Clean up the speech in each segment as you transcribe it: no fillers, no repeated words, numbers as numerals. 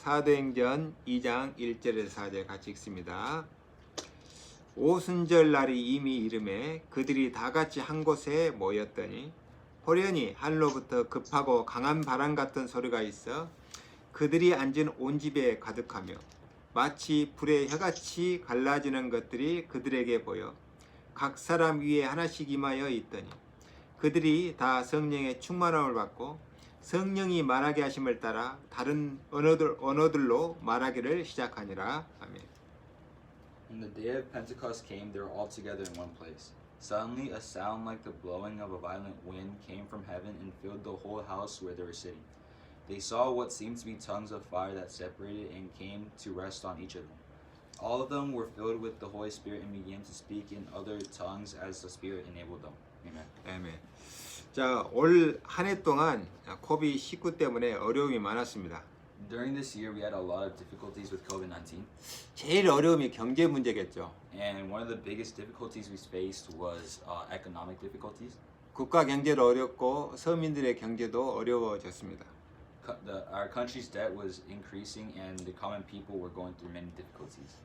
사도행전 2장 1절에서 4절 같이 읽습니다. 오순절 날이 이미 이름에 그들이 다 같이 한 곳에 모였더니 호련히 하늘로부터 급하고 강한 바람 같은 소리가 있어 그들이 앉은 온 집에 가득하며 마치 불의 혀같이 갈라지는 것들이 그들에게 보여 각 사람 위에 하나씩 임하여 있더니 그들이 다 성령의 충만함을 받고 성령이 말하게 하심을 따라 다른 언어들로 말하기를 시작하니라. 아멘. When the day of Pentecost came, they were all together in one place. Suddenly, a sound like the blowing of a violent wind came from heaven and filled the whole house where they were sitting. They saw what seemed to be tongues of fire that separated and came to rest on each of them. All of them were filled with the Holy Spirit and began to speak in other tongues as the Spirit enabled them. Amen. 아멘. 자, 올 한 해 동안 코비드-19 때문에 어려움이 많았습니다. During this year, we had a lot of difficulties with COVID-19. 제일 어려움이 경제 문제겠죠. And one of the biggest difficulties we faced was economic difficulties. 국가 경제도 어렵고 서민들의 경제도 어려워졌습니다. Our country's debt was increasing and the common people were going through many difficulties.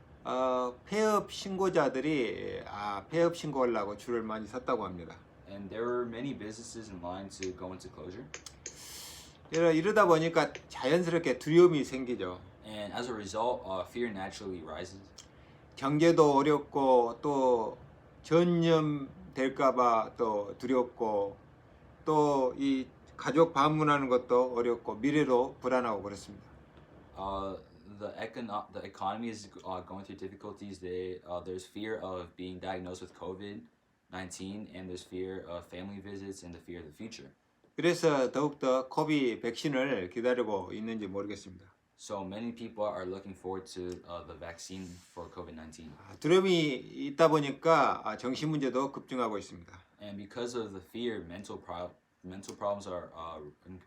폐업 신고자들이 폐업 신고하려고 줄을 많이 섰다고 합니다. And there were many businesses in line to go into closure. 이러다 보니까 자연스럽게 두려움이 생기죠. And as a result, fear naturally rises. 경제도 어렵고 또 전염될까봐 또 두렵고 또 이 가족 방문하는 것도 어렵고 미래도 불안하고 그렇습니다. The economy is going through difficulties. There's fear of being diagnosed with COVID-19, and there's fear of family visits and the fear of the future. 그래서 더욱더 코비 백신을 기다리고 있는지 모르겠습니다. So many people are looking forward to the vaccine for COVID-19. 두려움이 있다 보니까 정신 문제도 급증하고 있습니다. And because of the fear, mental problems are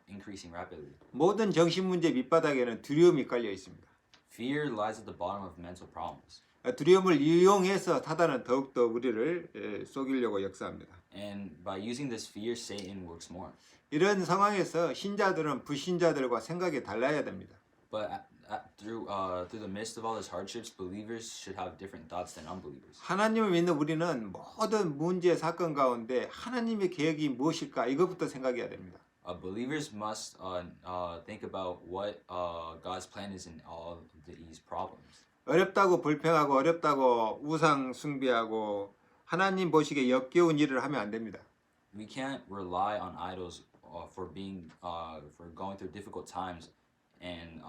increasing rapidly. 모든 정신 문제 밑바닥에는 두려움이 깔려 있습니다. Fear lies at the bottom of mental problems. 두려움을 이용해서 사단은 더욱더 우리를 속이려고 역사합니다. And by using this fear, Satan works more. 이런 상황에서 신자들은 불신자들과 생각이 달라야 됩니다. But through the midst of all these hardships, believers should have different thoughts than unbelievers. 하나님을 믿는 우리는 모든 문제 사건 가운데 하나님의 계획이 무엇일까 이것부터 생각해야 됩니다. Believers must think about what God's plan is in all of these problems. 어렵다고 불평하고 어렵다고 우상 숭배하고 하나님 보시기에 역겨운 일을 하면 안 됩니다. We can't rely on idols for going through difficult times and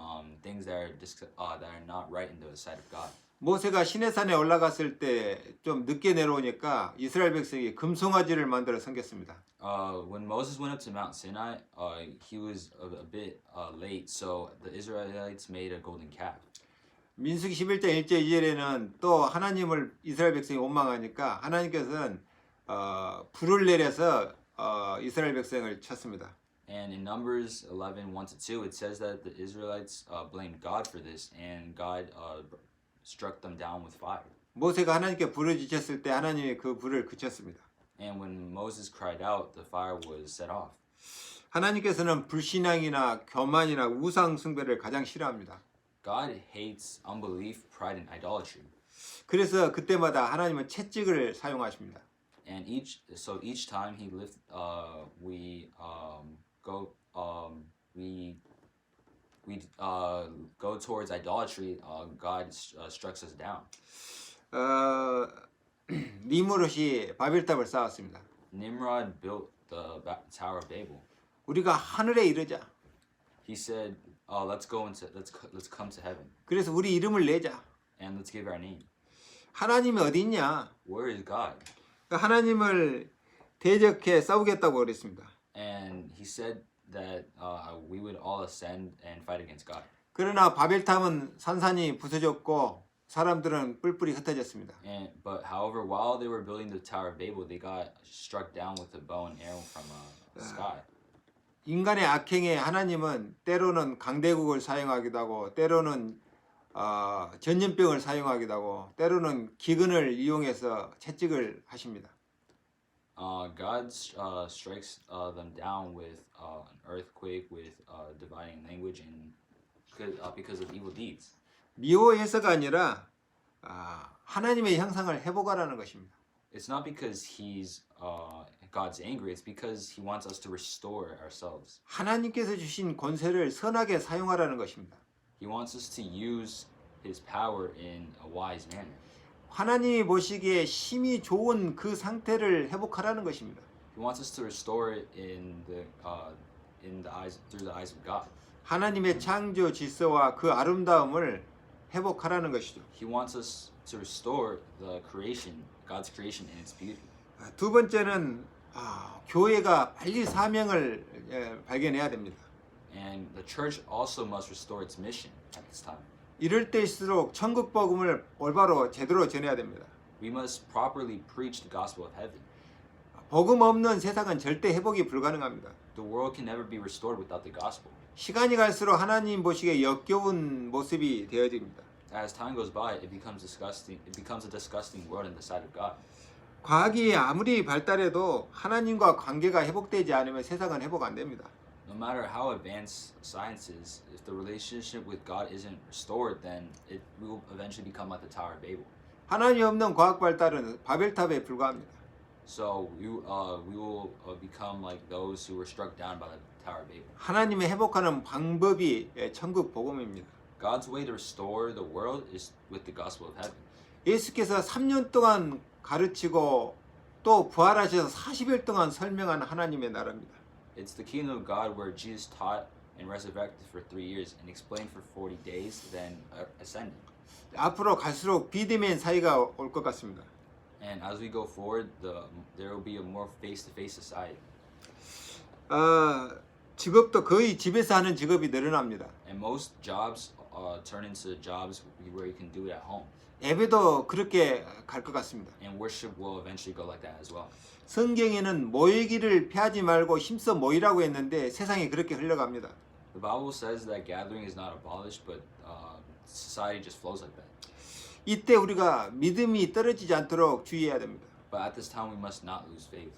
things that are not right in the sight of God. 모세가 시내산에 올라갔을 때 좀 늦게 내려오니까 이스라엘 백성이 금송아지를 만들어 섬겼습니다. When Moses went up to Mount Sinai, he was a bit late, so the Israelites made a golden calf. 민수기 11장 1절 2절에는 또 하나님을 이스라엘 백성이 원망하니까 하나님께서는 불을 내려서 이스라엘 백성을 쳤습니다. And in Numbers 11:1-2, it says that the Israelites blamed God for this, and God struck them down with fire. 모세가 하나님께 부르짖었을 때 하나님이 그 불을 그쳤습니다. And when Moses cried out, the fire was set off. 하나님께서는 불신앙이나 교만이나 우상 숭배를 가장 싫어합니다. God hates unbelief, pride, and idolatry. 그래서 그때마다 하나님은 채찍을 사용하십니다. And each time he we go towards idolatry, God strikes us down. 니무롯이 바벨탑을 쌓았습니다. Nimrod built the Tower of Babel. 우리가 하늘에 이르자. He said, let's come to heaven. 그래서 우리 이름을 내자. And let's give our name. 하나님이 어디 있냐? Where is God? 하나님을 대적해 싸우겠다고 그랬습니다. And he said that we would all ascend and fight against God. 그러나 바벨탑은 산산이 부서졌고 사람들은 뿔뿔이 흩어졌습니다. But however, while they were building the Tower of Babel, they got struck down with a bow and arrow from the sky. 인간의 악행에 하나님은 때로는 강대국을 사용하기도 하고 때로는 전염병을 사용하기도 하고 때로는 기근을 이용해서 채찍을 하십니다. God strikes them down with an earthquake, with dividing language, and because of evil deeds. 미워해서가 아니라 하나님의 형상을 회복하라는 것입니다. It's not because God's angry. It's because He wants us to restore ourselves. 하나님께서 주신 권세를 선하게 사용하라는 것입니다. He wants us to use His power in a wise manner. 하나님이 보시기에 힘이 좋은 그 상태를 회복하라는 것입니다. He wants us to restore it through the eyes of God. 하나님의 창조 질서와 그 아름다움을 회복하라는 것이죠. He wants us to restore the creation, God's creation in its beauty. 두 번째는 교회가 빨리 사명을 발견해야 됩니다. And the church also must restore its mission at this time. 이럴 때일수록 천국 복음을 올바로 제대로 전해야 됩니다. We must properly preach the gospel of heaven. 복음 없는 세상은 절대 회복이 불가능합니다. The world can never be restored without the gospel. 시간이 갈수록 하나님 보시기에 역겨운 모습이 되어집니다. As time goes by, it becomes disgusting. It becomes a disgusting world in the sight of God. 과학이 아무리 발달해도 하나님과 관계가 회복되지 않으면 세상은 회복 안 됩니다. No matter how advanced science is, if the relationship with God isn't restored, then it will eventually become like the Tower of Babel. 하나님이 없는 과학 발달은 바벨탑에 불과합니다. So we will become like those who were struck down by the Tower of Babel. 하나님의 회복하는 방법이 천국 복음입니다. God's way to restore the world is with the gospel of heaven. 예수께서 3년 동안 가르치고 또 부활하셔서 40일 동안 설명한 하나님의 나라입니다. It's the kingdom of God where Jesus taught and resurrected for 3 years and explained for 40 days, then ascended. 앞으로 갈수록 비대면 사이가 올 것 같습니다. And as we go forward, there will be a more face-to-face society. 직업도 거의 집에서 하는 직업이 늘어납니다. And most jobs turn into jobs where you can do it at home. 예배도 그렇게 갈 것 같습니다. And worship will eventually go like that as well. 성경에는 모이기를 피하지 말고 힘써 모이라고 했는데 세상이 그렇게 흘러갑니다. The Bible says that gathering is not abolished, but society just flows like that. 이때 우리가 믿음이 떨어지지 않도록 주의해야 됩니다. But at this time, we must not lose faith.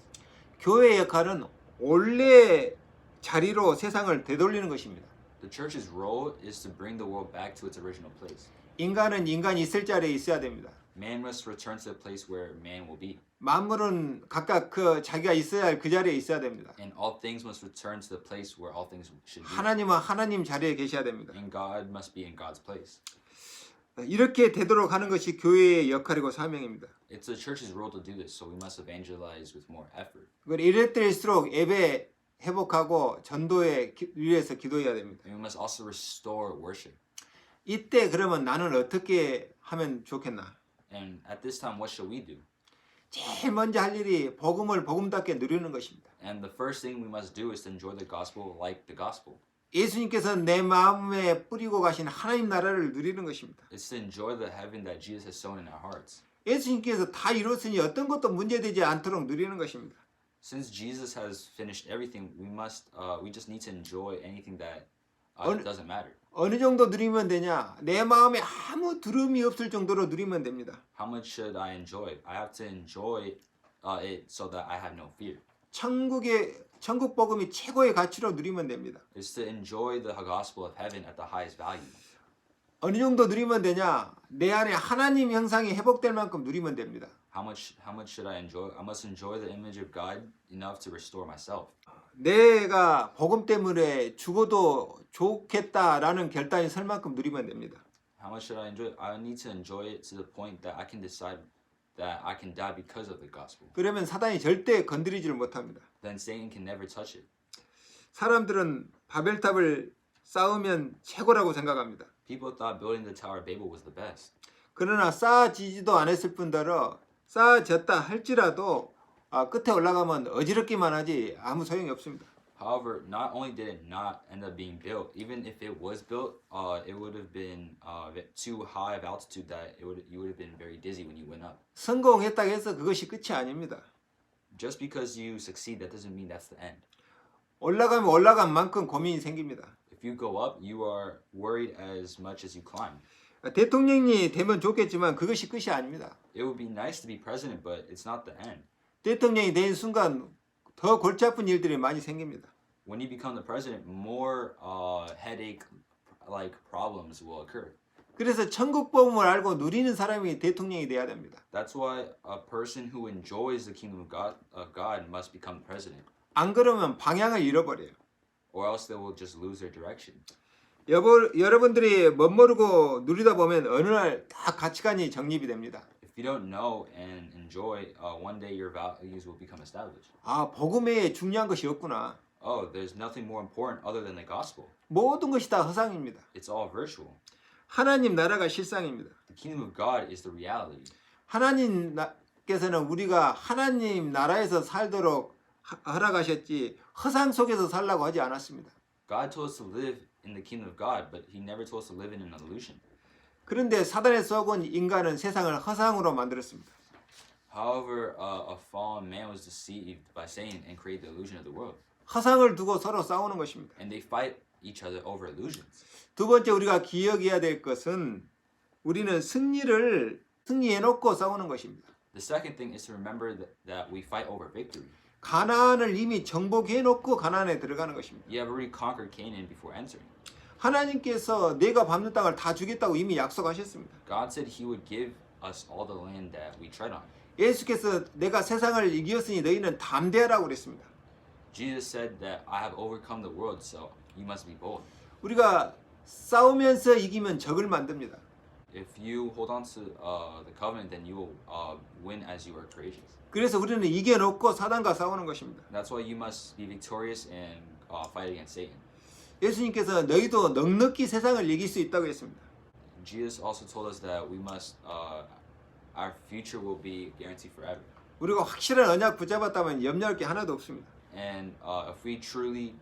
교회의 역할은 원래 자리로 세상을 되돌리는 것입니다. The church's role is to bring the world back to its original place. 인간은 인간이 있을 자리에 있어야 됩니다. Man must return to the place where man will be. 만물은 각각 자기가 있어야 할 그 자리에 있어야 됩니다. And all things must return to the place where all things should be. 하나님은 하나님 자리에 계셔야 됩니다. And God must be in God's place. 이렇게 되도록 하는 것이 교회의 역할이고 사명입니다. It's the church's role to do this, so we must evangelize with more effort. 이럴 때일수록 예배 회복하고 전도에 위해서 기도해야 됩니다. And we must also restore worship. 이때 그러면 나는 어떻게 하면 좋겠나? And at this time, what shall we do? 제일 먼저 할 일이 복음을 복음답게 누리는 것입니다. And the first thing we must do is to enjoy the gospel like the gospel. 예수님께서 내 마음에 뿌리고 가신 하나님 나라를 누리는 것입니다. It's to enjoy the heaven that Jesus has sown in our hearts. 예수님께서 다 이뤘으니 어떤 것도 문제되지 않도록 누리는 것입니다. Since Jesus has finished everything, we just need to enjoy anything that doesn't matter. 어느 정도 누리면 되냐? 내 마음에 아무 두려움이 없을 정도로 누리면 됩니다. How much should I enjoy? I have to enjoy it so that I have no fear. 천국 복음이 최고의 가치로 누리면 됩니다. It's to enjoy the gospel of heaven at the highest value. 어느 정도 누리면 되냐? 내 안에 하나님 형상이 회복될 만큼 누리면 됩니다. How much should I enjoy? I must enjoy the image of God enough to restore myself. 내가 복음 때문에 죽어도 좋겠다라는 결단이 설 만큼 누리면 됩니다. How much should I enjoy? I need to enjoy it to the point that I can decide that I can die because of the gospel. 그러면 사단이 절대 건드리지를 못합니다. Then Satan can never touch it. 사람들은 바벨탑을 쌓으면 최고라고 생각합니다. People thought building the Tower of Babel was the best. 그러나 쌓아지지도 않았을 뿐더러 쌓아졌다 할지라도 끝에 올라가면 어지럽기만 하지 아무 소용이 없습니다. However, not only did it not end up being built, even if it was built, it would have been too high of altitude that you would have been very dizzy when you went up. 성공했다고 해서 그것이 끝이 아닙니다. Just because you succeed, that doesn't mean that's the end. 올라가면 올라간 만큼 고민이 생깁니다. If you go up, you are worried as much as you climb. 대통령이 되면 좋겠지만 그것이 끝이 아닙니다. It would be nice to be president, but it's not the end. 대통령이 된 순간 더 골치 아픈 일들이 많이 생깁니다. When you become the president, more headache like problems will occur. 그래서 천국 복음을 알고 누리는 사람이 대통령이 돼야 됩니다. That's why a person who enjoys the kingdom of God must become president, 안 그러면 방향을 잃어버려요. or else they will just lose their direction. 여러분들이 멋모르고 누리다 보면 어느 날 다 가치관이 정립이 됩니다. If you don't know and enjoy, one day your values will become established. 아, 복음에 중요한 것이 없구나. Oh, there's nothing more important other than the gospel. 모든 것이 다 허상입니다. It's all virtual. 하나님 나라가 실상입니다. The kingdom of God is the reality. 하나님께서는 우리가 하나님 나라에서 살도록 허락하셨지 허상 속에서 살라고 하지 않았습니다. God told us to live in the kingdom of God, but He never told us to live in an illusion. 그런데 사단의 속은 인간은 세상을 허상으로 만들었습니다. However, a fallen man was deceived by Satan and created the illusion of the world. 허상을 두고 서로 싸우는 것입니다. And they fight each other over illusions. 두 번째 우리가 기억해야 될 것은 우리는 승리해놓고 싸우는 것입니다. The second thing is to remember that we fight over victory. 가나안을 이미 정복해놓고 가나안에 들어가는 것입니다. You have already conquered Canaan before entering. 하나님께서 내가 밟는 땅을 다 주겠다고 이미 약속하셨습니다. God said He would give us all the land that we tread on. 예수께서 내가 세상을 이겼으니 너희는 담대하라고 그랬습니다. Jesus said that I have overcome the world, so you must be bold. 우리가 싸우면서 이기면 적을 만듭니다. If you hold on to the covenant, then you will win as you are courageous. 그래서 우리는 이겨놓고 사단과 싸우는 것입니다. That's why you must be victorious and fight against Satan. 예수님께서 너희도 넉넉히 세상을 이길 수 있다고 했습니다. Jesus also told us that we must, our future will be guaranteed forever. 우리가 확실한 언약 붙잡았다면 염려할 게 하나도 없습니다. And if we truly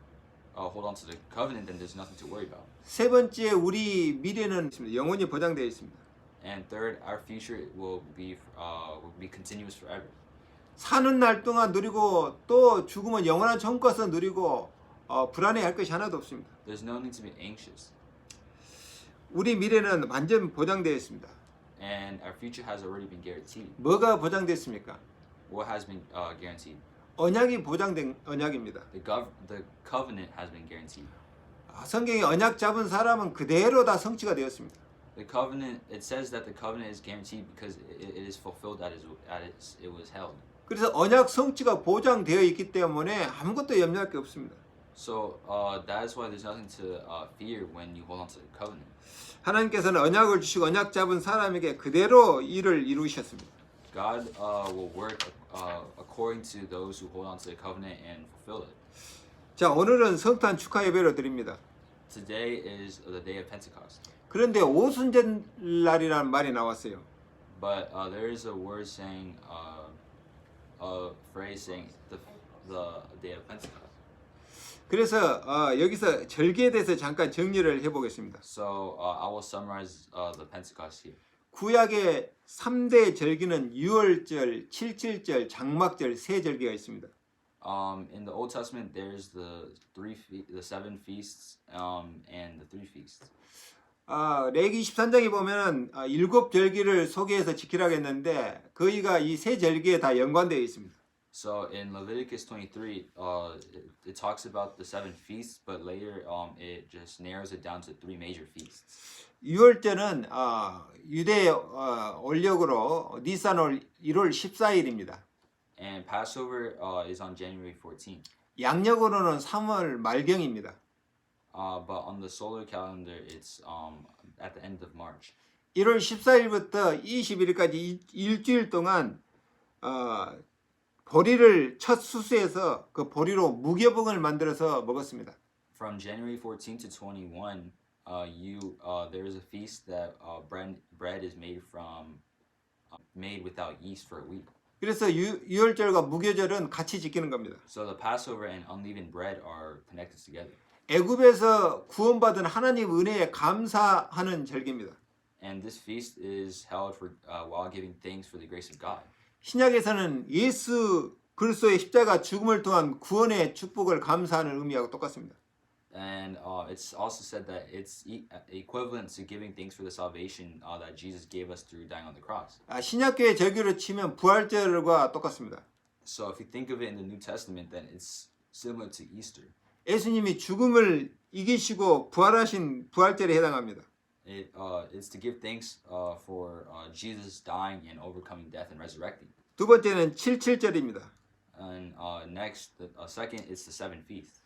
hold on to the covenant, then there's nothing to worry about. 세 번째 우리 미래는 영원히 보장되어 있습니다. And third, our future will be continuous forever. 사는 날 동안 누리고 또 죽으면 영원한 천국에서 누리고 불안해할 것이 하나도 없습니다. There's no need to be anxious. 우리 미래는 완전 보장되어 있습니다. And our future has already been guaranteed. 뭐가 보장됐습니까? What has been guaranteed? 언약이 보장된 언약입니다. The covenant has been guaranteed. 성경에 언약 잡은 사람은 그대로 다 성취가 되었습니다. The covenant, it says that the covenant is guaranteed because it is fulfilled as it was held. 그래서 언약 성취가 보장되어 있기 때문에 아무것도 염려할 게 없습니다. So that is why there's nothing to fear when you hold on to the covenant. 하나님께서는 언약을 주시고 언약 잡은 사람에게 그대로 일을 이루셨습니다. God will work according to those who hold on to the covenant and fulfill it. 자, 오늘은 성탄 축하 예배로 드립니다. Today is the day of Pentecost. 그런데 오순절날이라는 말이 나왔어요. But there is a word saying, a phrase saying the day of Pentecost. 그래서 여기서 절기에 대해서 잠깐 정리를 해보겠습니다. So I will summarize the Pentecost here. 구약의 3대 절기는 유월절, 칠칠절, 장막절 세 절기가 있습니다. In the Old Testament, there's the seven feasts, and the three feasts. 레기 23장에 보면은 일곱 절기를 소개해서 지키라고 했는데 거기가 이 세 절기에 다 연관되어 있습니다. So in Leviticus 23, it talks about the seven feasts, but later it just narrows it down to three major feasts. 유월절은 유대 올력으로 니산월 1월 14일입니다. And Passover is on January 14th. 양력으로는 3월 말경입니다. But on the solar calendar, it's at the end of March. 1월 14일부터 21일까지 일주일 동안 보리를 첫 수수해서 그 보리로 무교봉을 만들어서 먹었습니다. From January 14 to 21, there is a feast that bread is made without yeast for a week. 그래서 유월절과 무교절은 같이 지키는 겁니다. So the Passover and unleavened bread are connected together. 애굽에서 구원받은 하나님 은혜에 감사하는 절기입니다. And this feast is held while giving thanks for the grace of God. 신약에서는 예수 그리스도의 십자가 죽음을 통한 구원의 축복을 감사하는 의미하고 똑같습니다. And it's also said that it's equivalent to giving thanks for the salvation that Jesus gave us through dying on the cross. 신약교회 절기로 치면 부활절과 똑같습니다. So if you think of it in the New Testament, then it's similar to Easter. 예수님이 죽음을 이기시고 부활하신 부활절에 해당합니다. It's to give thanks for Jesus dying and overcoming death and resurrecting. 두 번째는 77절입니다. And next, the second, it's the seventh feast.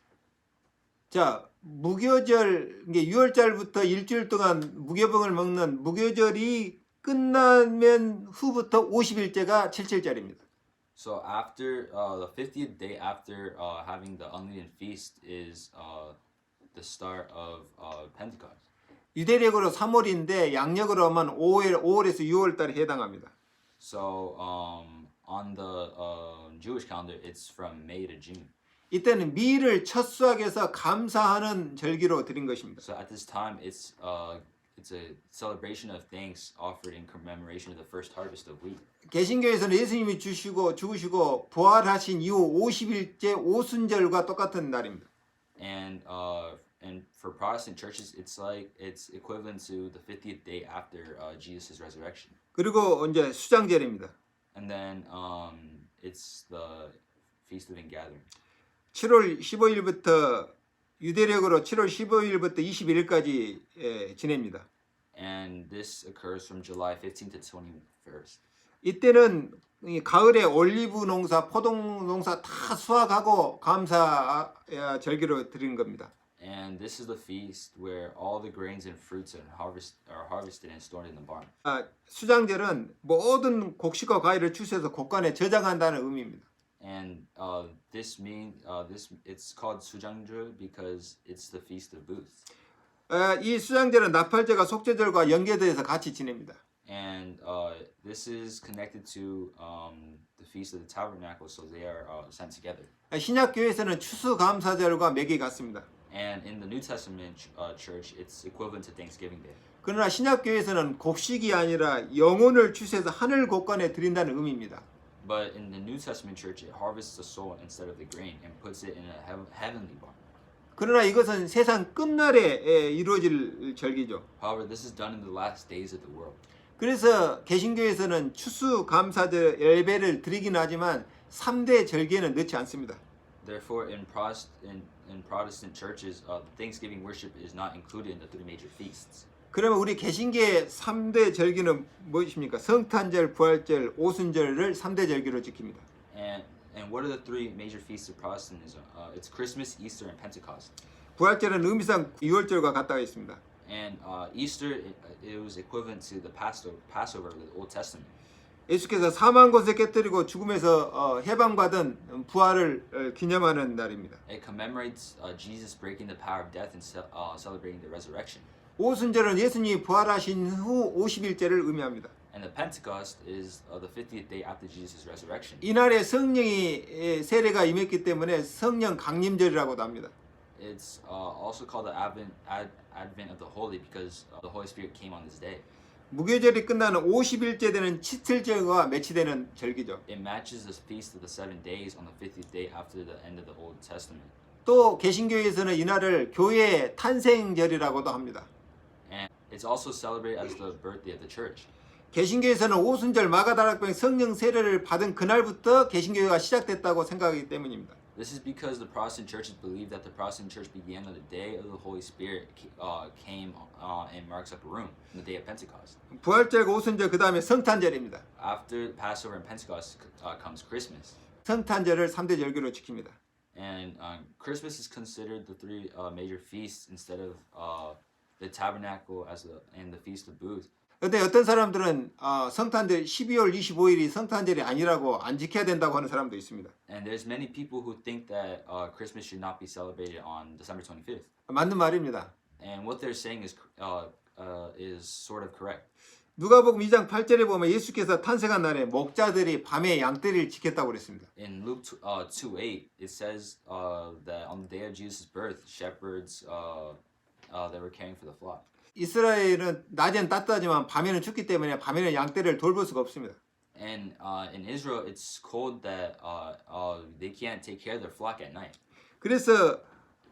자, 무교절, 이게 6월절부터 일주일 동안 무교병을 먹는 무교절이 끝나면 후부터 50일째가 77절입니다. So after the 50th day after having the unleavened feast is the start of Pentecost. 유대력으로 3월인데 양력으로 하면 5월에서 6월달에 해당합니다. So on the Jewish calendar, it's from May to June. 이때는 미를 첫 수확해서 감사하는 절기로 드린 것입니다. So at this time, it's a celebration of thanks offered in commemoration of the first harvest of wheat. 개신교에서는 예수님이 죽으시고 부활하신 이후 50일째 오순절과 똑같은 날입니다. And for Protestant churches, it's equivalent to the 50th day after Jesus' resurrection. 그리고 이제 수장절입니다. And then it's the Feast of Ingathering. 7월 15일부터 유대력으로 7월 15일부터 21일까지 지냅니다. And this occurs from July 15th to 21st. 이때는 이 가을에 올리브 농사, 포도 농사 다 수확하고 감사 절기로 드리는 겁니다. And this is the feast where all the grains and fruits are harvested and stored in the barn. 수장절은 모든 곡식과 과일을 주셔서 곡간에 저장한다는 의미입니다. And it's called Sujangjul because it's the feast of booths. 이 수장절은 나팔절과 속죄절과 연계돼서 같이 지냅니다. And this is connected to the feast of the tabernacle, so they are sent together. 신약 교회에서는 추수감사절과 맥이 같습니다. And in the New Testament church, it's equivalent to Thanksgiving Day. 그러나 신약 교회에서는 곡식이 아니라 영혼을 주셔서 하늘 곡간에 드린다는 의미입니다. But in the New Testament church, it harvests the soul instead of the grain and puts it in a heavenly barn. 그러나 이것은 세상 끝날에 이루어질 절기죠. However, this is done in the last days of the world. 그래서 개신교에서는 추수감사절 예배를 드리긴 하지만 3대 절기에는 넣지 않습니다. Therefore, in Protestant churches, Thanksgiving worship is not included in the three major feasts. 그러면 우리 개신교의 3대 절기는 무엇입니까? 성탄절, 부활절, 오순절을 3대 절기로 지킵니다. And what are the three major feasts of Protestantism? It's Christmas, Easter, and Pentecost. 부활절은 의미상 6월절과 같다고 했습니다. And Easter, it was equivalent to the Passover of the Old Testament. 예수께서 사망 곳에 깨뜨리고 죽음에서 해방받은 부활을 기념하는 날입니다. It commemorates Jesus breaking the power of death and celebrating the resurrection. 오순절은 예수님이 부활하신 후 50일째를 의미합니다. And the Pentecost is the 50th day after Jesus' resurrection. 이날에 성령이 세례가 임했기 때문에 성령 강림절이라고도 합니다. It's also called the Advent of the Holy because the Holy Spirit came on this day. 무교절이 끝나는 50일째 되는 칠칠절과 매치되는 절기죠. It matches the feast of the 7 days on the 50th day after the end of the Old Testament. 또 개신교에서는 이날을 교회의 탄생절이라고도 합니다. And it's also celebrated as the birthday of the church. 개신교에서는 오순절 마가다락방의 성령 세례를 받은 그날부터 개신교회가 시작됐다고 생각하기 때문입니다. This is because the Protestant churches believe that the Protestant church began on the day of the Holy Spirit came and marks up a room, the day of Pentecost. 부활절과 오순절 그 다음에 성탄절입니다. After Passover and Pentecost comes Christmas. 성탄절을 3대 절기로 지킵니다. And Christmas is considered the three major feasts instead of the tabernacle and the feast of booths. 근데 어떤 사람들은 성탄절 12월 25일이 성탄절이 아니라고 안 지켜야 된다고 하는 사람도 있습니다. And there's many people who think that Christmas should not be celebrated on December 25th. 맞는 말입니다. And what they're saying is sort of correct. 누가복음 2장 8절에 보면 예수께서 탄생한 날에 목자들이 밤에 양떼를 지켰다고 그랬습니다. In Luke 2:8, it says that on the day of Jesus' birth, shepherds they were caring for the flock. 이스라엘은 낮엔 따뜻하지만 밤에는 춥기 때문에 밤에는 양떼를 돌볼 수가 없습니다. And in Israel, it's cold that they can't take care of their flock at night. 그래서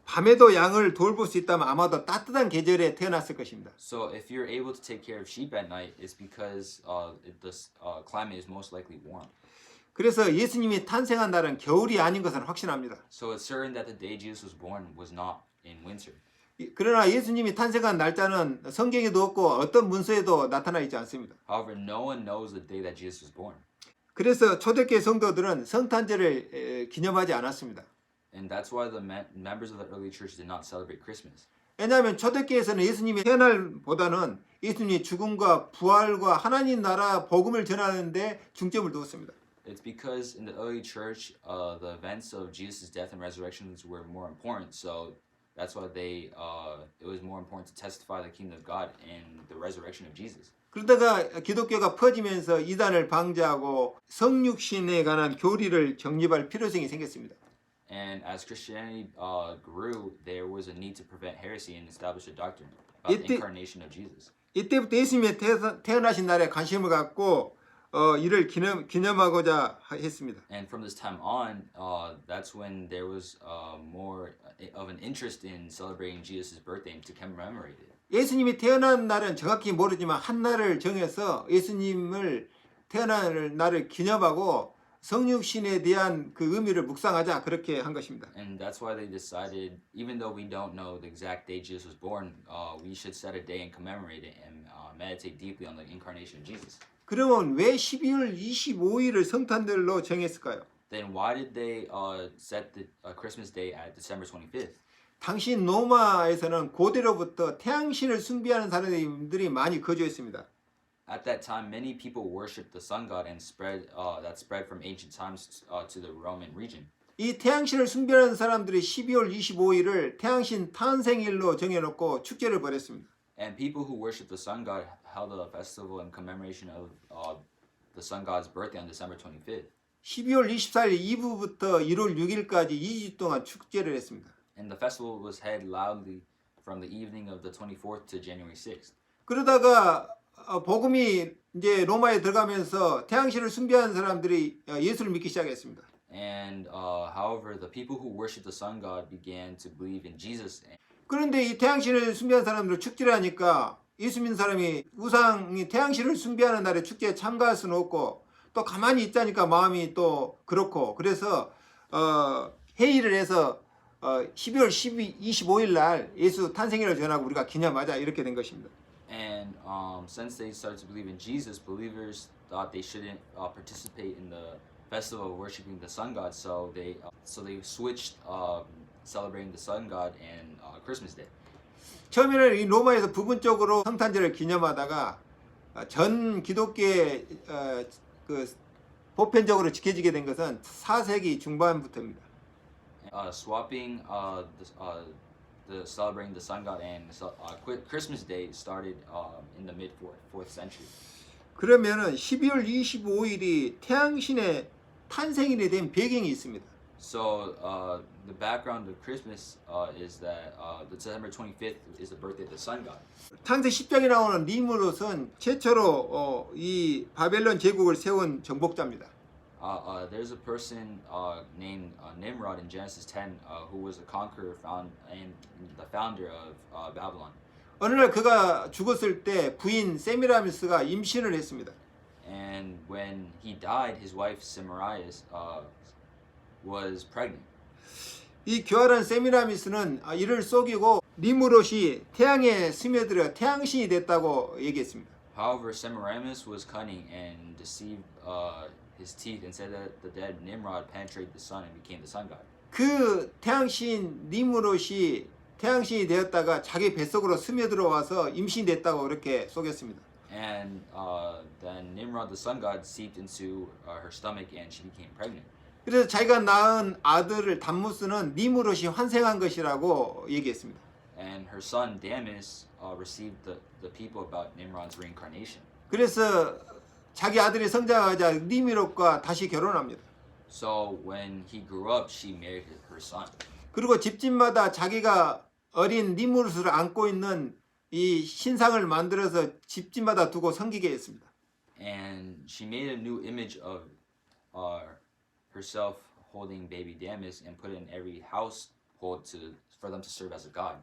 밤에도 양을 돌볼 수 있다면 아마도 따뜻한 계절에 태어났을 것입니다. So if you're able to take care of sheep at night, it's because the climate is most likely warm. 그래서 예수님이 탄생한 날은 겨울이 아닌 것은 확신합니다. So it's certain that the day Jesus was born was not in winter. 그러나 예수님이 탄생한 날짜는 성경에도 없고 어떤 문서에도 나타나 있지 않습니다. However, no one knows the day that Jesus was born. 그래서 초대교회 성도들은 성탄절을 기념하지 않았습니다. And that's why the members of the early church did not celebrate Christmas. 왜냐하면 초대교회에서는 예수님이 태어날보다는 예수님이 죽음과 부활과 하나님 나라 복음을 전하는 데 중점을 두었습니다. It's because in the early church, the events of Jesus' death and resurrections were more important. So that's why it was more important to testify the kingdom of God and the resurrection of Jesus. 그러다가 기독교가 퍼지면서 이단을 방지하고 성육신에 관한 교리를 정립할 필요성이 생겼습니다. And as Christianity grew, there was a need to prevent heresy and establish a doctrine about the incarnation of Jesus. 이때부터 예수님의 태어나신 날에 관심을 갖고 이를 기념하고자 했습니다. And from this time on, that's when there was more of an interest in celebrating Jesus' birthday and to commemorate it. 예수님이 태어난 날은 정확히 모르지만 한 날을 정해서 예수님을 태어난 날을 기념하고 성육신에 대한 그 의미를 묵상하자 그렇게 한 것입니다. And that's why they decided, even though we don't know the exact day Jesus was born, we should set a day and commemorate it and meditate deeply on the incarnation of Jesus. 그러면 왜 12월 25일을 성탄절로 정했을까요? Then why did they set the Christmas day at December 25th? 당시 로마에서는 고대로부터 태양신을 숭배하는 사람들이 많이 거주했습니다. At that time, many people worshipped the sun god and that spread from ancient times to the Roman region. 이 태양신을 숭배하는 사람들이 12월 25일을 태양신 탄생일로 정해놓고 축제를 벌였습니다. And people who worship the sun god held a festival in commemoration of the sun god's birthday on December 25th. 12월 24일 이브부터 1월 6일까지 2주 동안 축제를 했습니다. And the festival was held loudly from the evening of the 24th to January 6th. 그러다가 복음이 이제 로마에 들어가면서 태양신을 숭배하는 사람들이 예수를 믿기 시작했습니다. And however, the people who worship the sun god began to believe in Jesus. 그런데 이 태양신을 숭배하는 사람들 축제를 하니까 예수 믿는 사람이 우상이 태양신을 숭배하는 날에 축제에 참가할 수는 없고 또 가만히 있자니까 마음이 또 그렇고 그래서 회의를 해서 12월 25일 날 예수 탄생일을 전하고 우리가 기념하자 이렇게 된 것입니다. And since they started to believe in Jesus, believers thought they shouldn't participate in the festival of worshiping the sun god, so they switched celebrating the sun god and Christmas Day. 처음에는 이 로마에서 부분적으로 성탄절을 기념하다가 전 기독교의 그 보편적으로 지켜지게 된 것은 4세기 중반부터입니다. Swapping the celebrating the sun god and Christmas Day started in the mid 4th century. 그러면은 12월 25일이 태양신의 탄생일에 대한 배경이 있습니다. So the background of Christmas is that the December 25th is the birthday of the sun god. 창세 10장에 나오는 니므롯은 최초로 이 바벨론 제국을 세운 정복자입니다. There's a person named Nimrod in Genesis 10 who was a conqueror and the founder of Babylon. 어느 날 그가 죽었을 때 부인 세미라미스가 임신을 했습니다. And when he died, his wife Semiramis was pregnant. 이 교활한 세미라미스는 이를 속이고 니므롯이 태양에 스며들어 태양신이 됐다고 얘기했습니다. However, Semiramis was cunning and deceived his teeth and said that the dead Nimrod penetrated the sun and became the sun god. 그 태양신 니므롯이 태양신이 되었다가 자기 뱃속으로 스며들어와서 임신됐다고 그렇게 속였습니다. And then Nimrod, the sun god, seeped into her stomach and she became pregnant. 그래서 자기가 낳은 아들을 담무스는 니므롯이 환생한 것이라고 얘기했습니다. And her son Damis received the people about Nimrod's reincarnation. 그래서 자기 아들이 성장하자 니므롯과 다시 결혼합니다. So when he grew up, she married her son. 그리고 집집마다 자기가 어린 니므롯을 안고 있는 이 신상을 만들어서 집집마다 두고 섬기게 했습니다. And she made a new image of herself holding baby Damis and put it in every household for them to serve as a god.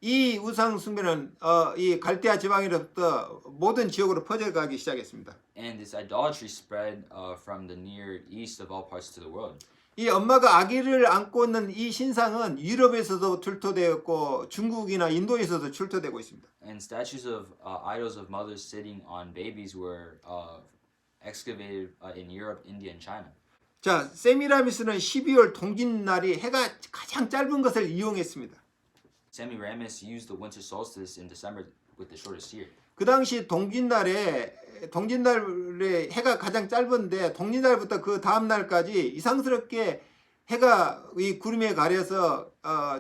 이 우상 숭배는 이 갈대아 지방으로부터 모든 지역으로 퍼져가기 시작했습니다. And this idolatry spread from the Near East of all parts to the world. 이 엄마가 아기를 안고 있는 이 신상은 유럽에서도 출토되었고 중국이나 인도에서도 출토되고 있습니다. And statues of idols of mothers sitting on babies were excavated in Europe, India, and China. 자, 세미라미스는 12월 동짓날이 해가 가장 짧은 것을 이용했습니다. Semiramis used the winter solstice in December with the shortest year. 그 당시 동짓날에 해가 가장 짧은데 동짓날부터 그 다음 날까지 이상스럽게 해가 이 구름에 가려서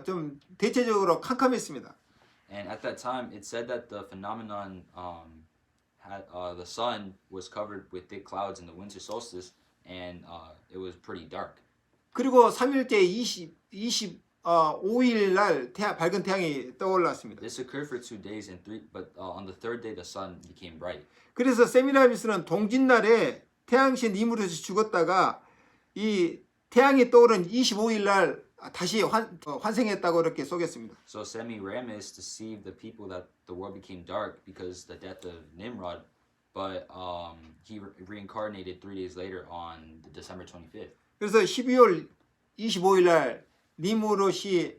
좀 대체적으로 캄캄했습니다. And at that time, it said that the phenomenon had the sun was covered with thick clouds in the winter solstice, and it was pretty dark. 그리고 3일째 25일 날 밝은 태양이 떠올랐습니다. This occurred for 2 days but on the third day the sun became bright. 그래서 세미라미스는 동짓날에 태양신 니무롯이 죽었다가 이 태양이 떠오른 25일 날 다시 환생했다고 이렇게 속였습니다. So Semiramis deceived the people that the world became dark because the death of Nimrod, but he reincarnated 3 days later on December 25th. 그래서 12월 25일 날 니무롯이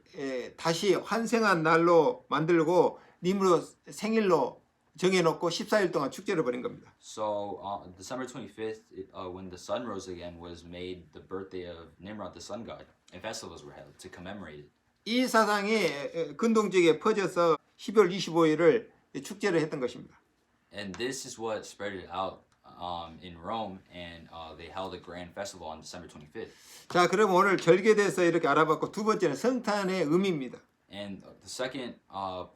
다시 환생한 날로 만들고 니무롯 생일로 정해놓고 14일 동안 축제를 벌인 겁니다. So December 25th, when the sun rose again, was made the birthday of Nimrod, the sun god, and festivals were held to commemorate it. 이 사상이 근동 지역에 퍼져서 12월 25일을 축제를 했던 것입니다. And this is what spread it out in Rome, and they held a grand festival on December 25th. 자, 그럼 오늘 절기에 대해서 이렇게 알아봤고 두 번째는 성탄의 의미입니다. And the second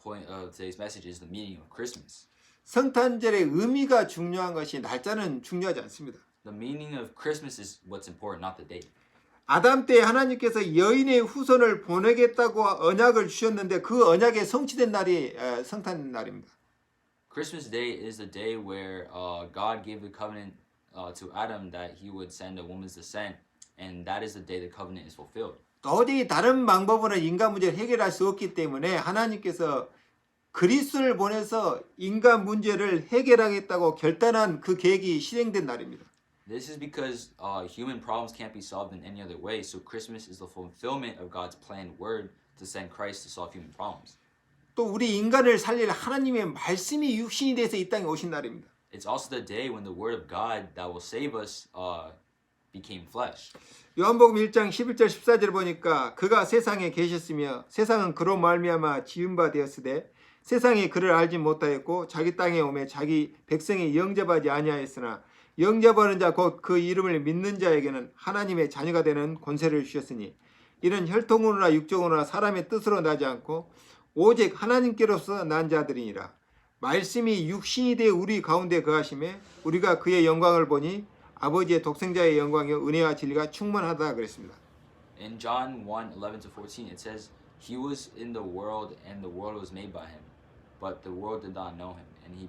point of today's message is the meaning of Christmas. 성탄절의 의미가 중요한 것이 날짜는 중요하지 않습니다. The meaning of Christmas is what's important, not the date. 아담 때 하나님께서 여인의 후손을 보내겠다고 언약을 주셨는데 그 언약이 성취된 날이 성탄 날입니다. Christmas Day is the day where God gave the covenant to Adam that he would send a woman's descent, and that is the day the covenant is fulfilled. 도저히 다른 방법으로는 인간 문제를 해결할 수 없기 때문에 하나님께서 그리스도를 보내서 인간 문제를 해결하겠다고 결단한 그 계획이 실행된 날입니다. This is because human problems can't be solved in any other way, so Christmas is the fulfillment of God's planned word to send Christ to solve human problems. 또 우리 인간을 살릴 하나님의 말씀이 육신이 돼서 이 땅에 오신 날입니다. It's also the day when the word of God that will save us became flesh. 요한복음 1장 11절 14절 보니까 그가 세상에 계셨으며 세상은 그로 말미암아 지은 바 되었으되 세상이 그를 알지 못하였고 자기 땅에 오매 자기 백성이 영접하지 아니하였으나 영접하는 자 곧 그 이름을 믿는 자에게는 하나님의 자녀가 되는 권세를 주셨으니 이는 혈통으로나 육정으로나 사람의 뜻으로 나지 않고 오직 하나님께로서 난 자들이니라. 말씀이 육신이 되어 우리 가운데 거하심에 우리가 그의 영광을 보니 아버지의 독생자의 영광이요 은혜와 진리가 충만하다 그랬습니다. In John 1:11-14 it says, "He was in the world and the world was made by him, but the world did not know him. And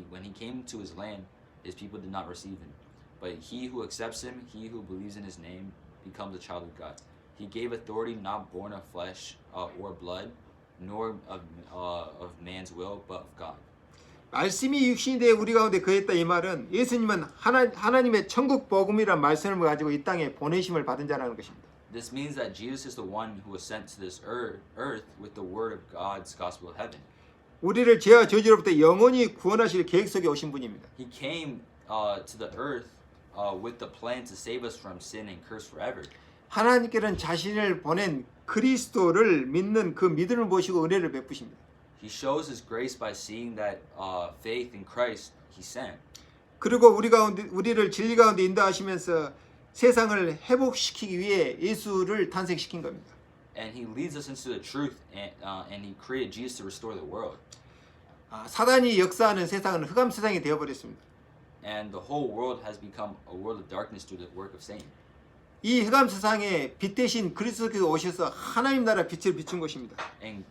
when he came to his land, his people did not receive him. But he who accepts him, he who believes in his name, becomes a child of God. He gave authority not born of flesh or blood, nor of man's will, but of God." 말씀이 육신이 되어 우리 가운데 거했다 이 말은 예수님은 하나님의 천국 복음이란 말씀을 가지고 이 땅에 보내심을 받은 자라는 것입니다. This means that Jesus is the one who was sent to this earth with the word of God's gospel of heaven. 우리를 죄와 저주로부터 영원히 구원하실 계획 속에 오신 분입니다. He came to the earth with the plan to save us from sin and curse forever. 하나님께는 자신을 보낸 그리스도를 믿는 그 믿음을 보시고 은혜를 베푸십니다. He shows his grace by seeing that faith in Christ he sent. 그리고 우리를 진리 가운데 인도하시면서 세상을 회복시키기 위해 예수를 탄생시킨 겁니다. And he leads us into the truth, and he created Jesus to restore the world. 사단이 역사하는 세상은 흑암 세상이 되어버렸습니다. And the whole world has become a world of darkness through the work of Satan. 이 흑암 세상에 빛 대신 그리스도께서 오셔서 하나님 나라 빛을 비춘 것입니다. And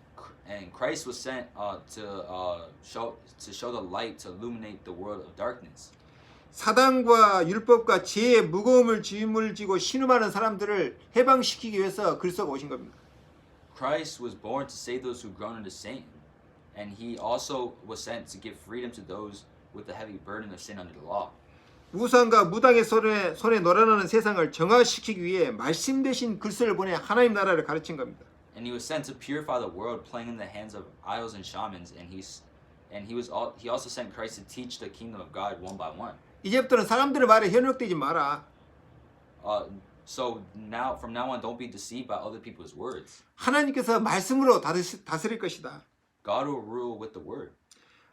Christ was sent to show the light to illuminate the world of darkness. 사단과 율법과 죄의 무거움을 짐을 지고 신음하는 사람들을 해방시키기 위해서 그리스도가 오신 겁니다. Christ was born to save those who groan into Satan, and he also was sent to give freedom to those with the heavy burden of sin under the law. 우상과 무당의 손에 놀아나는 세상을 정화시키기 위해 말씀 대신 글쎄를 보내 하나님 나라를 가르친 겁니다. And he was sent to purify the world, playing in the hands of idols and shamans, and he also sent Christ to teach the kingdom of God one by one. 이제부터는 사람들의 말에 현혹되지 마라. So now, from now on, don't be deceived by other people's words. 하나님께서 말씀으로 다스릴 것이다. God will rule with the word.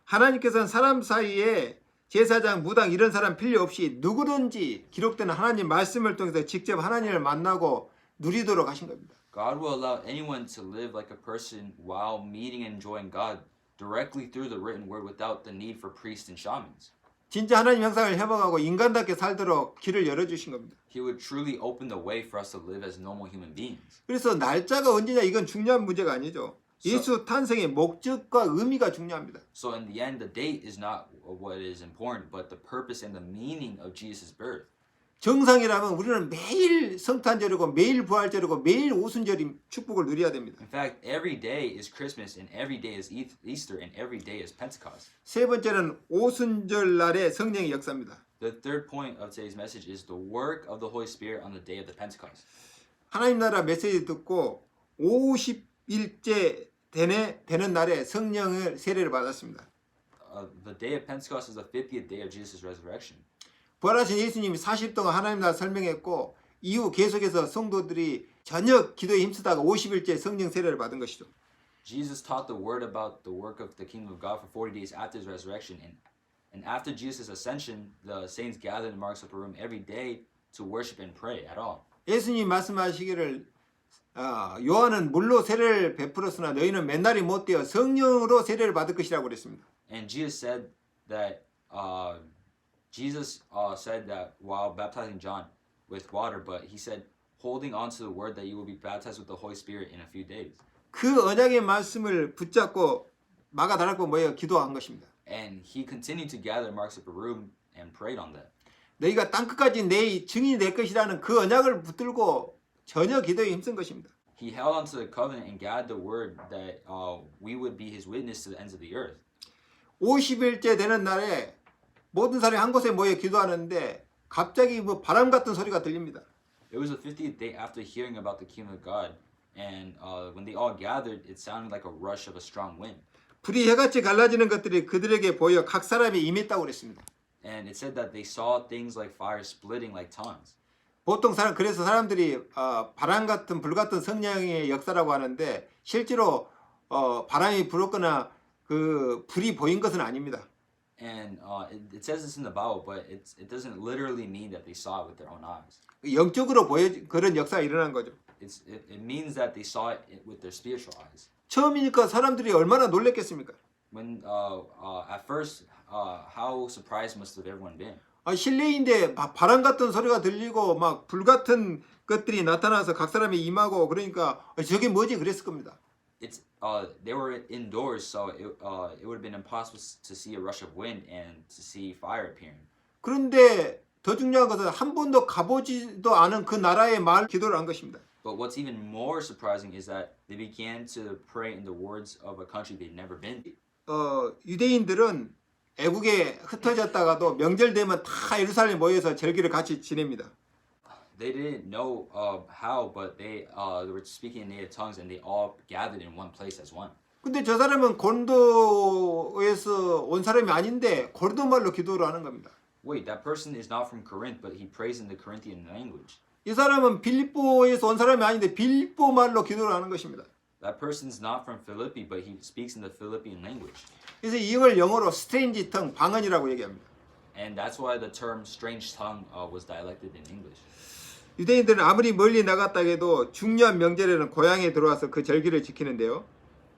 하나님께서는 사람 사이에 제사장, 무당 이런 사람 필요 없이 누구든지 기록된 하나님 말씀을 통해서 직접 하나님을 만나고 누리도록 하신 겁니다. God will allow anyone to live like a person while meeting and enjoying God directly through the written word without the need for priests and shamans. 진짜 하나님 형상을 회복하고 인간답게 살도록 길을 열어주신 겁니다. He would truly open the way for us to live as normal human beings. 그래서 날짜가 언제냐 이건 중요한 문제가 아니죠. 예수 탄생의 목적과 의미가 중요합니다. So in the end, the date is not what is important, but the purpose and the meaning of Jesus' birth. 정상이라면 우리는 매일 성탄절이고 매일 부활절이고 매일 오순절인 축복을 누려야 됩니다. In fact, every day is Christmas and every day is Easter and every day is Pentecost. 세 번째는 오순절 날의 성령의 역사입니다. The third point of today's message is the work of the Holy Spirit on the day of the Pentecost. 하나님 나라 메시지 듣고 50일째 되는 날에 성령의 세례를 받았습니다. The day of Pentecost is the 50th day of Jesus' resurrection. 부활하신 예수님이 40일 동안 하나님 나라 설명했고 이후 계속해서 성도들이 저녁 기도에 힘쓰다가 50일째 성령 세례를 받은 것이죠. Jesus taught the word about the work of the kingdom of God for 40 days after his resurrection, and after Jesus' ascension, the saints gathered in Mark's upper room every day to worship and pray at all. 예수님 말씀하시기를 요한은 물로 세례를 베풀었으나 너희는 맨날이 못 되어 성령으로 세례를 받을 것이라고 그랬습니다. And Jesus said that while baptizing John with water, but he said, holding on to the word that you will be baptized with the Holy Spirit in a few days. 그 언약의 말씀을 붙잡고 마가다락방 모여 기도한 것입니다. And he continued to gather in Mark's upper room and prayed on that. 너희가 땅끝까지 내 증인이 될 것이라는 그 언약을 붙들고 전혀 기도에 힘쓴 것입니다. He held on to the covenant and gathered the word that we would be his witness to the ends of the earth. 50일째 되는 날에 모든 사람이 한 곳에 모여 기도하는데 갑자기 뭐 바람 같은 소리가 들립니다. It was the 50th day after hearing about the kingdom of God, and when they all gathered, it sounded like a rush of a strong wind. 불이 해같이 갈라지는 것들이 그들에게 보여 각 사람이 임했다고 그랬습니다. And it said that they saw things like fire splitting like tongues. 보통 그래서 사람들이 바람 같은 불 같은 성령의 역사라고 하는데 실제로 바람이 불었거나 그 불이 보인 것은 아닙니다. And it says this in the Bible, but it doesn't literally mean that they saw it with their own eyes. 영적으로 그런 역사가 일어난 거죠. It means that they saw it with their spiritual eyes. 처음이니까 사람들이 얼마나 놀랬겠습니까? When at first, how surprised must have everyone been? 실내인데 바람 같은 소리가 들리고 막 불 같은 것들이 나타나서 각 사람이 임하고 그러니까 저게 뭐지 그랬을 겁니다. They were indoors, so it would have been impossible to see a rush of wind and to see fire appearing. 그런데 더 중요한 것은 한 번도 가보지도 않은 그 나라의 말 기도를 한 것입니다. But what's even more surprising is that they began to pray in the words of a country they'd never been to. 유대인들은 애국에 흩어졌다가도 명절 되면 다 예루살렘에 모여서 절기를 같이 지냅니다. They didn't know how, but they were speaking in native tongues, and they all gathered in one place as one. 근데 저 사람은 고린도에서 온 사람이 아닌데 고린도 말로 기도를 하는 겁니다. Wait, that person is not from Corinth, but he prays in the Corinthian language. 이 사람은 빌립보에서 온 사람이 아닌데 빌립보 말로 기도를 하는 것입니다. That person's not from Philippi, but he speaks in the Philippian language. 그래서 이걸 영어로 스트레인지 텅 방언이라고 얘기합니다. And that's why the term strange tongue was dialected in English. 유대인들은 아무리 멀리 나갔다 해도 중요한 명절에는 고향에 들어와서 그 절기를 지키는데요.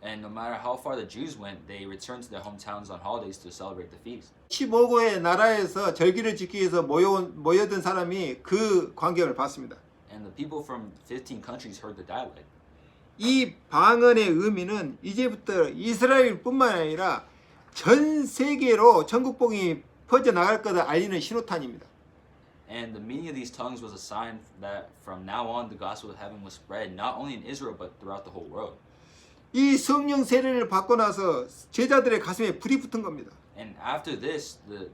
And no matter how far the Jews went, they returned to their hometowns on holidays to celebrate the feast. 15개의 나라에서 절기를 지키기 위해서 모여든 사람이 그 광경을 봤습니다. And the people from 15 countries heard the dialect. 이 방언의 의미는 이제부터 이스라엘뿐만 아니라 전 세계로 천국복음이 퍼져나갈 것을 알리는 신호탄입니다. And the meaning of these tongues was a sign that from now on the gospel of heaven was spread not only in Israel but throughout the whole world. 이 성령 세례를 받고 나서 제자들의 가슴에 불이 붙은 겁니다. And after this, the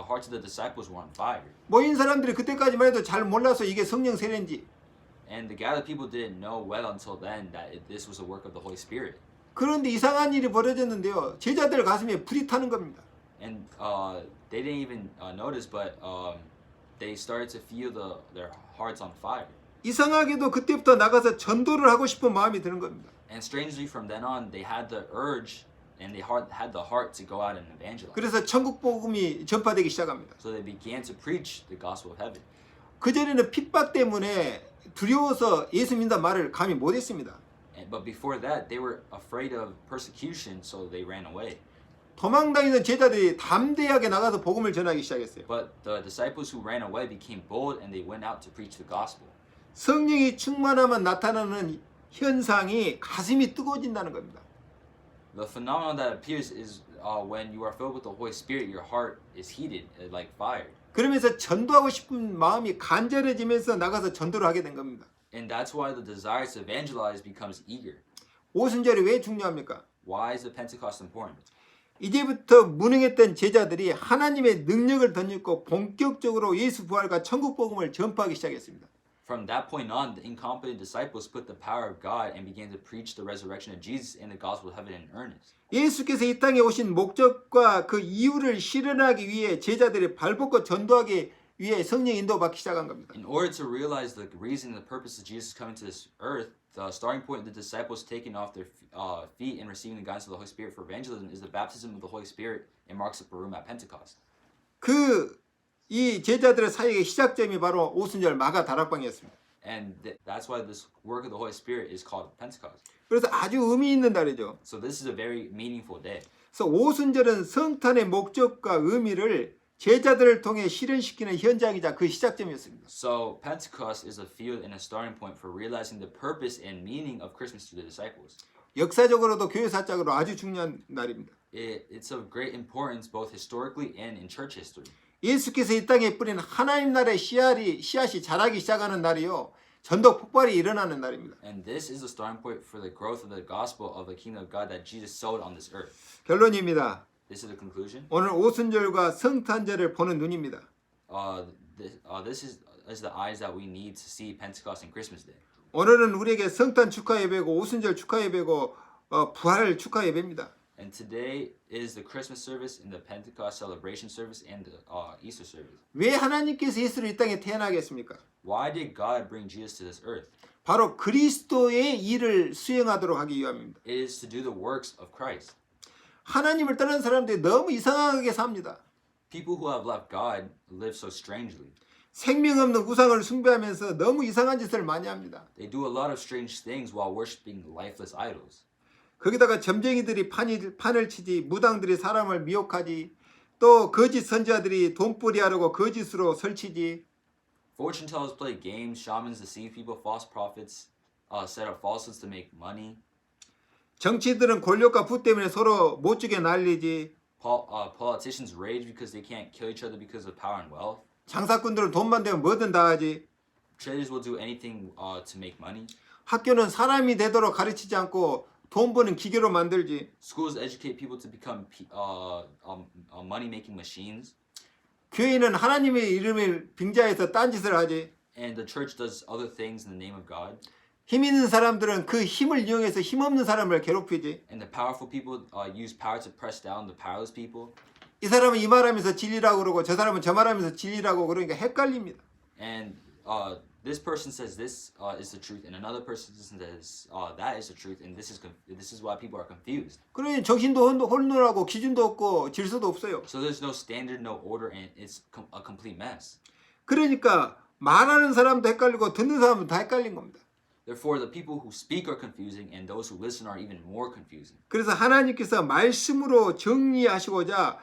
hearts of the disciples were on fire. 모인 사람들이 그때까지만 해도 잘 몰라서 이게 성령 세례인지, And the gathered people didn't know well until then that this was a work of the Holy Spirit. 그런데 이상한 일이 벌어졌는데요. 제자들 가슴에 불이 타는 겁니다. And they didn't even notice, but they started to feel their hearts on fire. 이상하게도 그때부터 나가서 전도를 하고 싶은 마음이 드는 겁니다. And strangely, from then on, they had the urge and they had the heart to go out and evangelize. 그래서 천국 복음이 전파되기 시작합니다. So they began to preach the gospel of heaven. 그전에는 핍박 때문에 두려워서 예수 믿는다 말을 감히 못했습니다. But before that, they were afraid of persecution, so they ran away. 도망다니던 제자들이 담대하게 나가서 복음을 전하기 시작했어요. But the disciples who ran away became bold and they went out to preach the gospel. 성령이 충만하면 나타나는 현상이 가슴이 뜨거워진다는 겁니다. The phenomenon that appears is when you are filled with the Holy Spirit, your heart is heated like fire. 그러면서 전도하고 싶은 마음이 간절해지면서 나가서 전도를 하게 된 겁니다. And that's why the desire to evangelize becomes eager. 오순절이 왜 중요합니까? Why is the Pentecost important? 이제부터 무능했던 제자들이 하나님의 능력을 덧입고 본격적으로 예수 부활과 천국 복음을 전파하기 시작했습니다. From that point on, the incompetent disciples put the power of God and began to preach the resurrection of Jesus and the gospel of heaven in earnest. 예수께서 이 땅에 오신 목적과 그 이유를 실현하기 위해 제자들이 발벗고 전도하기 위해 성령 인도받기 시작한 겁니다. In order to realize the reason and the purpose of Jesus coming to this earth, the starting point of the disciples taking off their feet and receiving the guidance of the Holy Spirit for evangelism is the baptism of the Holy Spirit and marks the Purim at Pentecost. 이 제자들의 사역의 시작점이 바로 오순절 마가 다락방이었습니다. And that's why this work of the Holy Spirit is called Pentecost. 그래서 아주 의미 있는 날이죠. So this is a very meaningful day. 그래서 오순절은 성탄의 목적과 의미를 제자들을 통해 실현시키는 현장이자 그 시작점이었습니다. So Pentecost is a field and a starting point for realizing the purpose and meaning of Christmas to the disciples. 역사적으로도 교회사적으로 아주 중요한 날입니다. It's of great importance both historically and in church history. 예수께서 이 땅에 뿌린 하나님 나라의 씨앗이 자라기 시작하는 날이요. 전도 폭발이 일어나는 날입니다. And this is the starting point for the growth of the gospel of the kingdom of God that Jesus sowed on this earth. 결론입니다. This is the conclusion. 오늘 오순절과 성탄절을 보는 눈입니다. This is the eyes that we need to see Pentecost and Christmas Day. 오늘은 우리에게 성탄 축하 예배고 오순절 축하 예배고 부활 축하 예배입니다. And today is the Christmas service and the Pentecost celebration service and the Easter service. 왜 하나님께서 예수를 이 땅에 태어나게 했습니까? Why did God bring Jesus to this earth? 바로 그리스도의 일을 수행하도록 하기 위함입니다. It is to do the works of Christ. 하나님을 떠난 사람들이 너무 이상하게 삽니다. People who have left God live so strangely. 생명 없는 우상을 숭배하면서 너무 이상한 짓을 많이 합니다. They do a lot of strange things while worshiping lifeless idols. 거기다가 점쟁이들이 판을 치지, 무당들이 사람을 미혹하지, 또 거짓 선지자들이 돈벌이 하려고 거짓으로 설치지. Fortune tellers play games, shamans deceive people, false prophets set up falsehoods to make money. 정치인들은 권력과 부 때문에 서로 못 죽게 난리지. Politicians rage because they can't kill each other because of power and wealth. 장사꾼들은 돈만 되면 뭐든 다 하지. Traders will do anything to make money. 학교는 사람이 되도록 가르치지 않고 돈 버는 기계로 만들지. Schools educate people to become money-making machines. 교회는 하나님의 이름을 빙자해서 딴짓을 하지. And the church does other things in the name of God. 힘 있는 사람들은 그 힘을 이용해서 힘 없는 사람을 괴롭히지. And the powerful people use power to press down the powerless people. 이 사람은 이 말하면서 진리라고 그러고 저 사람은 저 말하면서 진리라고 그러니까 헷갈립니다. And this person says this is the truth, and another person says that is the truth, and this is why people are confused. 그러니 정신도 혼돈하고 기준도 없고 질서도 없어요. So there's no standard, no order, and it's a complete mess. 그러니까 말하는 사람도 헷갈리고 듣는 사람도 다 헷갈린 겁니다. Therefore, the people who speak are confusing, and those who listen are even more confusing. 그래서 하나님께서 말씀으로 정리하시고자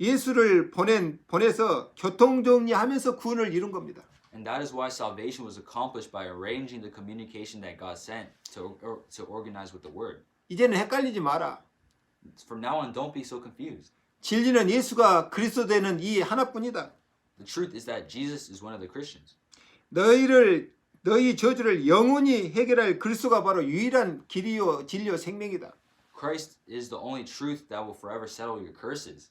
예수를 보내서 교통정리하면서 구원을 이룬 겁니다. And that is why salvation was accomplished by arranging the communication that God sent to organize with the Word. 이제는 헷갈리지 마라. From now on, don't be so confused. 진리는 예수가 그리스도 되는 이 하나뿐이다. The truth is that Jesus is one of the Christians. 너희 저주를 영원히 해결할 그리스도가 바로 유일한 길이요 진리요 생명이다. Christ is the only truth that will forever settle your curses.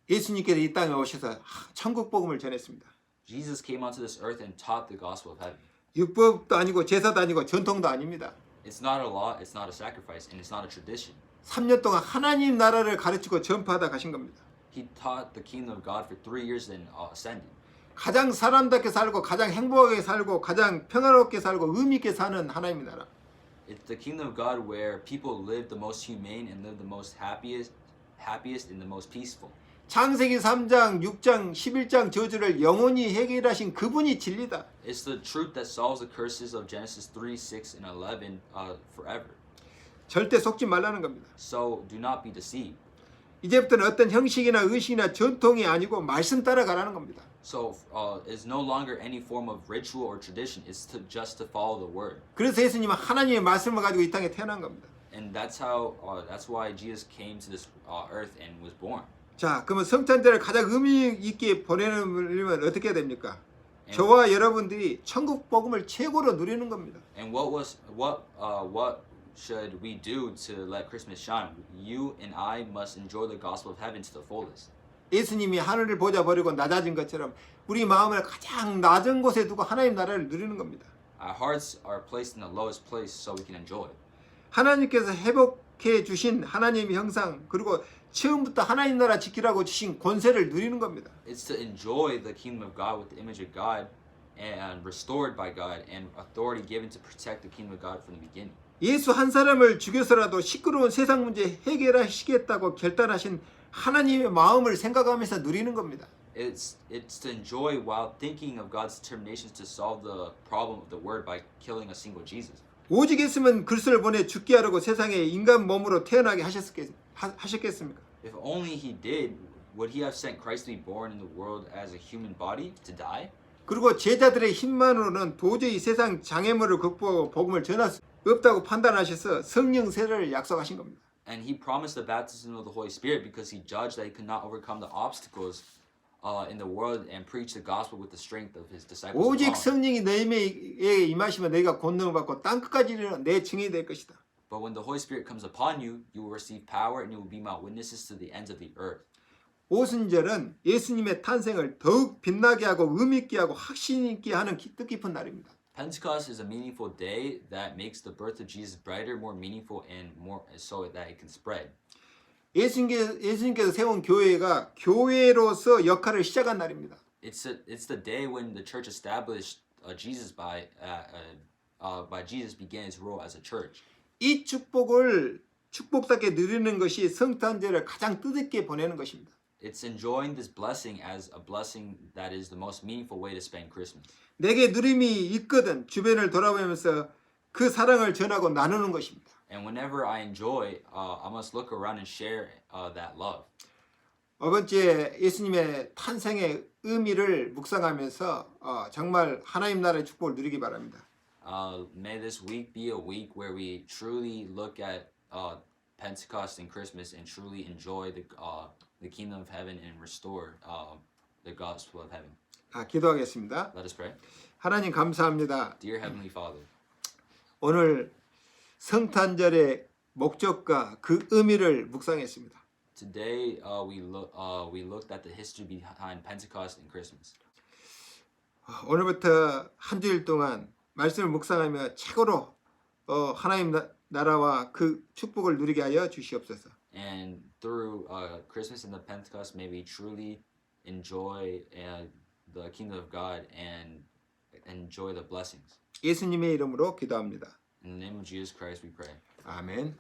예수님께서 이 땅에 오셔서 천국 복음을 전했습니다. Jesus came onto this earth and taught the gospel of heaven. 율법도 아니고 제사도 아니고 전통도 아닙니다. It's not a law, it's not a sacrifice, and it's not a tradition. 3년 동안 하나님 나라를 가르치고 전파하다 가신 겁니다. He taught the kingdom of God for 3 years, then ascended. 가장 사람답게 살고 가장 행복하게 살고 가장 평화롭게 살고 의미 있게 사는 하나님의 나라. It's the kingdom of God where people live the most humane and live the most happiest and the most peaceful. 창세기 3장, 6장, 11장 저주를 영원히 해결하신 그분이 진리다. It's the truth that solves the curses of Genesis 3, 6, and 11 forever. 절대 속지 말라는 겁니다. So do not be deceived. 이제부터는 어떤 형식이나 의식이나 전통이 아니고 말씀 따라가라는 겁니다. So it's no longer any form of ritual or tradition. It's just to follow the word. 그래서 예수님은 하나님의 말씀을 가지고 이 땅에 태어난 겁니다. And that's why Jesus came to this earth and was born. 자, 그러면 성탄절을 가장 의미 있게 보내려면 어떻게 해야 됩니까? 저와 여러분들이 천국 복음을 최고로 누리는 겁니다. And what should we do to let Christmas shine? You and I must enjoy the gospel of heaven to the fullest. 예수님이 하늘을 보자 버리고 낮아진 것처럼 우리 마음을 가장 낮은 곳에 두고 하나님 나라를 누리는 겁니다. Our hearts are placed in the lowest place so we can enjoy. 하나님께서 회복해 주신 하나님의 형상 그리고 처음부터 하나님 나라 지키라고 주신 권세를 누리는 겁니다. It's to enjoy the kingdom of God with the image of God and restored by God and authority given to protect the kingdom of God from the beginning. 예수 한 사람을 죽여서라도 시끄러운 세상 문제 해결하시겠다고 결단하신 하나님의 마음을 생각하면서 누리는 겁니다. It's to enjoy while thinking of God's determinations to solve the problem of the word by killing a single Jesus. 오직 했으면 그리스도를 보내 죽게 하려고 세상에 인간 몸으로 태어나게 하셨겠습니까? If only he did, would he have sent Christ to be born in the world as a human body to die? 그리고 제자들의 힘만으로는 도저히 세상 장애물을 극복하고 복음을 전할 수 없다고 판단하셔서 성령 세례를 약속하신 겁니다. And he promised the baptism of the Holy Spirit because he judged that he could not overcome the obstacles in the world and preach the gospel with the strength of his disciples. 오직 alone. 성령이 너희에게 임하시면 너희가 권능을 받고 땅 끝까지 이르러 내 증인이 될 것이다. But when the Holy Spirit comes upon you, you will receive power and you will be my witnesses to the ends of the earth. 오순절은 예수님의 탄생을 더욱 빛나게 하고 의미 있게 하고 확신 있게 하는 뜻깊은 날입니다. Pentecost is a meaningful day that makes the birth of Jesus brighter, more meaningful, and more so that it can spread. 예수님께서 세운 교회가 교회로서 역할을 시작한 날입니다. It's the day when the church established Jesus by Jesus began its role as a church. 이 축복을 축복답게 누리는 것이 성탄절을 가장 뜻있게 보내는 것입니다. It's enjoying this blessing as a blessing that is the most meaningful way to spend Christmas. 내게 누림이 있거든 주변을 돌아보면서 그 사랑을 전하고 나누는 것입니다. And whenever I enjoy, I must look around and share that love. 번째 예수님의 탄생의 의미를 묵상하면서 정말 하나님 나라의 축복을 누리기 바랍니다. May this week be a week where we truly look at Pentecost and Christmas and truly enjoy the kingdom of heaven and restore the gospel of heaven. 기도하겠습니다. Let us pray. 하나님 감사합니다. Dear Heavenly Father, 오늘 성탄절의 목적과 그 의미를 묵상했습니다. today we looked at the history behind Pentecost and Christmas. 오늘부터 한 주일 동안 말씀을 묵상하며 최고로 하나님 나라와 그 축복을 누리게 하여 주시옵소서. And through Christmas and the Pentecost, may we truly enjoy the kingdom of God and enjoy the blessings. 예수님의 이름으로 기도합니다. In the name of Jesus Christ, we pray. 아멘.